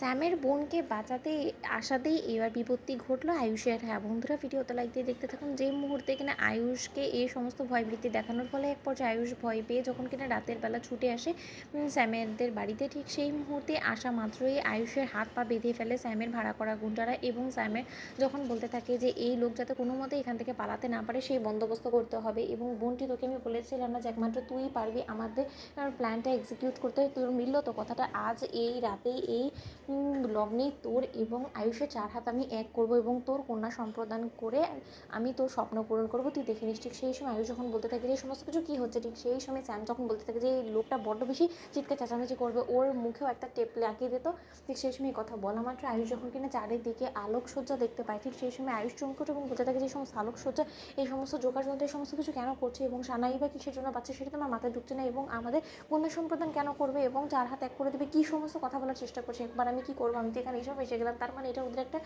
স্যামের বোনকে বাঁচাতে আসাতেই এবার বিপত্তি ঘটলো আয়ুষের। হ্যাঁ বন্ধুরা, ভিডিওতে লাইক দিয়ে দেখতে থাকুন। যে মুহূর্তে কিনা আয়ুষকে এই সমস্ত ভয়ভীতি দেখানোর ফলে এক পর্যায়ে আয়ুষ ভয় পেয়ে যখন কিনা রাতের বেলা ছুটে আসে স্যামেরদের বাড়িতে, ঠিক সেই মুহূর্তে আসা মাত্রই আয়ুষের হাত পা বেঁধে ফেলে স্যামের ভাড়া করা গুন্ডারা। এবং স্যামের যখন বলতে থাকে যে এই লোক যাতে কোনো মতে এখান থেকে পালাতে না পারে সেই বন্দোবস্ত করতে হবে। এবং বোনটি, তোকে আমি বলেছিলাম না যে একমাত্র তুই পারবি আমাদের প্ল্যানটা এক্সিকিউট করতে। তোর মিলল তো কথাটা, আজ এই রাতেই এই লগ্নেই তোর এবং আয়ুষের 4 হাত আমি এক করবো এবং তোর কন্যা সম্প্রদান করে আমি তোর স্বপ্ন পূরণ করবো, তুই দেখে নিস। ঠিক সেই সময় আয়ুষ যখন বলতে থাকে যে সমস্ত কিছু কী হচ্ছে, ঠিক সেই সময় স্যাম যখন বলতে থাকে যে এই লোকটা বড্ড বেশি চিৎকার চেঁচামেচি করবে, ওর মুখেও একটা টেপ লাগিয়ে দিত। ঠিক সেই সময় কথা বলা মাত্র আয়ুষ যখন কিনা চারিদিকে আলোকসজ্জা দেখতে পায়, ঠিক সেই সময় আয়ুষ চমকে ওঠে এবং বলতে থাকে যে সমস্ত আলোকসজ্জা, এই সমস্ত জোগাড় যন্ত্র, এই সমস্ত কিছু কেন করছে এবং সানাই বা কিসের জন্য পাচ্ছে সেটা তো আমার মাথায় ঢুকছে না, এবং আমাদের কন্যা সম্প্রদান কেন করবে এবং 4 হাত এক করে দেবে, কী সমস্ত কথা বলার চেষ্টা করছে। একবার আমি কী করবো, আমি তো এখানে এইসব এসে গেলাম। তার মানে এটা ওদের একটা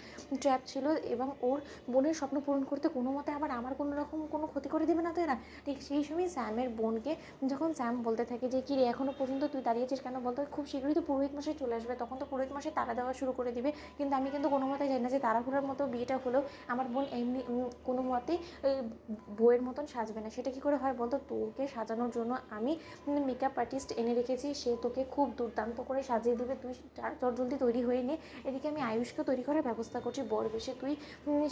ট্র্যাপ ছিল এবং ওর বোনের স্বপ্ন পূরণ করতে কোনো মতে আবার আমার কোনো রকম কোনো ক্ষতি করে দেবে না তো এরা। ঠিক সেই সময় স্যামের বোনকে যখন স্যাম বলতে থাকে যে কী রে এখনও পর্যন্ত তুই দাঁড়িয়েছিস কেন, বলতে খুব শীঘ্রই তো পুরোহিত মশাই চলে আসবে, তখন তো পুরোহিত মশাই তাড়া দেওয়া শুরু করে দিবে। কিন্তু আমি কিন্তু কোনো মতেই জানি না যে তাড়াহুড়োর মতো বিয়েটা হলেও আমার বোন এমনি কোনো মতেই বইয়ের মতন সাজবে না। সেটা কী করে হয় বলতো, তোকে সাজানোর জন্য আমি মেকআপ আর্টিস্ট এনে রেখেছি, সে তোকে খুব দুর্দান্ত করে সাজিয়ে দেবে, তুই জলদি তৈরি হয়ে নে। এদিকে আমি আয়ুষকে তৈরি করার ব্যবস্থা করছি, বর বেশে তুই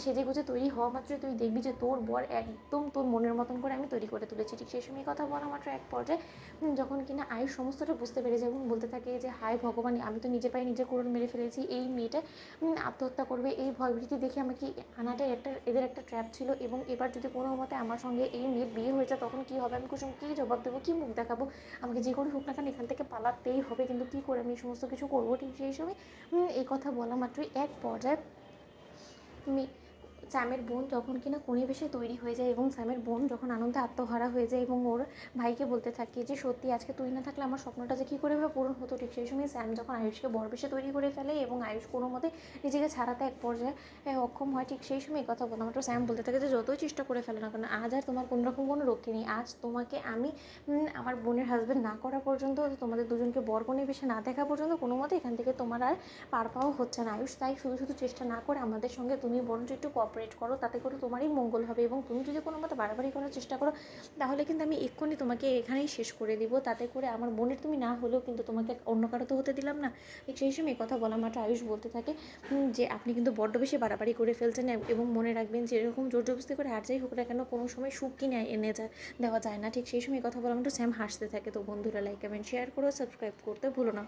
সেজে গুজে তৈরি হওয়া মাত্রই তুই দেখবি যে তোর বর একদম তোর মনের মতন করে আমি তৈরি করে তুলেছি। ঠিক সেই সময় কথা বলা মাত্র এক পর্যায়ে যখন কিনা আয়ুষ সমস্তটা বুঝতে পেরে যায় এবং বলতে থাকে যে হায় ভগবান, আমি তো নিজে পায়ে নিজে কোরণ মেরে ফেলেছি, এই মেয়েটা আত্মহত্যা করবে, এই ভয়ভীতি দেখে আমাকে আনাটা এদের একটা ট্র্যাপ ছিল। এবং এবার যদি কোনো মতে আমার সঙ্গে এই মেয়ের বিয়ে হয়ে যায় তখন কী হবে, আমি কুসুম কী জবাব দেবো, কী মুখ দেখাবো, আমাকে যে করে হোক না কেন এখান থেকে পালাতেই হবে, কিন্তু কী করে আমি এই সমস্ত কিছু করবো। ঠিক সেই সময় এই কথা বলা মাত্রই এক পর্যায়ে স্যামের বোন যখন কিনা কোণে বেশে তৈরি হয়ে যায় এবং স্যামের বোন যখন আনন্দে আত্মহারা হয়ে যায় এবং ওর ভাইকে বলতে থাকে যে সত্যি আজকে তুই না থাকলে আমার স্বপ্নটা যে কী করে পূরণ হতো। ঠিক সেই সময় স্যাম যখন আয়ুষকে বরবেশে তৈরি করে ফেলে এবং আয়ুষ কোনো মতে নিজেকে ছাড়াতে এক পর্যায়ে অক্ষম হয়, ঠিক সেই সময় এই কথা বলা মাত্র স্যাম বলতে থাকে যে যতই চেষ্টা করে ফেলো না কেন, আজ আর তোমার কোনো রকম কোনো রক্ষে নেই। আজ তোমাকে আমি আমার বোনের হাজব্যান্ড না করা পর্যন্ত, তোমাদের দুজনকে বর কোণে বেশি না দেখা পর্যন্ত কোনো মতে এখান থেকে তোমার আর পার পাওয়া হচ্ছে না আয়ুষ। তাই শুধু শুধু চেষ্টা না করে আমাদের সঙ্গে তুমি বরঞ্চ একটু কোঅপারেট করো, তাতে করে তোমারই মঙ্গল হবে। এবং তুমি যদি কোনো মতো বাড়াবাড়ি করার চেষ্টা করো তাহলে কিন্তু আমি এক্ষুনি তোমাকে এখানেই শেষ করে দিব, তাতে করে আমার বোনের তুমি না হলেও কিন্তু তোমাকে অন্য কারো তো হতে দিলাম না। ঠিক সেই সময় কথা বলা মাত্র আয়ুষ বলতে থাকে যে আপনি কিন্তু বড্ড বেশি বাড়াবাড়ি করে ফেলছেন এবং মনে রাখবেন যে এরকম জোর জবরদস্তি করে আর যাই হোক না কেন কোনো সময় সুখ কিনে এনে দেওয়া যায় না। ঠিক সেই সময় কথা বলা মাত্র স্যাম হাসতে থাকে। তো বন্ধুরা লাইক কমেন্ট শেয়ার করো, সাবস্ক্রাইব করতে ভুলো না।